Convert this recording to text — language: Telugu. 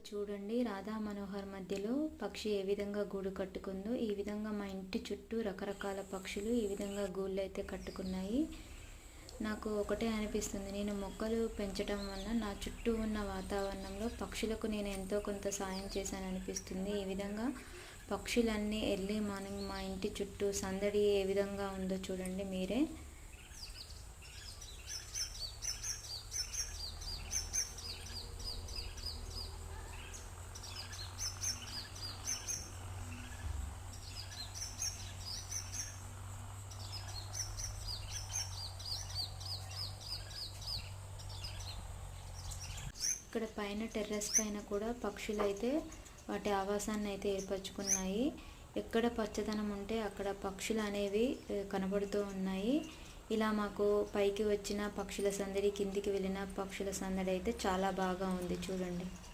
చూడండి, రాధా మనోహర్ మధ్యలో పక్షి ఏ విధంగా గూడు కట్టుకుందో. ఈ విధంగా మా ఇంటి చుట్టూ రకరకాల పక్షులు ఈ విధంగా గూళ్ళు అయితే కట్టుకున్నాయి. నాకు ఒకటే అనిపిస్తుంది, నేను మొక్కలు పెంచడం వల్ల నా చుట్టూ ఉన్న వాతావరణంలో పక్షులకు నేను ఎంతో కొంత సాయం చేశాను అనిపిస్తుంది. ఈ విధంగా పక్షులన్నీ ఎర్లీ మార్నింగ్ మా ఇంటి చుట్టూ సందడి ఏ విధంగా ఉందో చూడండి మీరే. ఇక్కడ పైన టెర్రస్ పైన కూడా పక్షులు అయితే వాటి ఆవాసాన్ని అయితే ఏర్పరచుకున్నాయి. ఎక్కడ పచ్చదనం ఉంటే అక్కడ పక్షులు అనేవి కనబడుతూ ఉన్నాయి. ఇలా మాకు పైకి వచ్చిన పక్షుల సందడి, కిందికి వెళ్ళిన పక్షుల సందడి అయితే చాలా బాగా ఉంది చూడండి.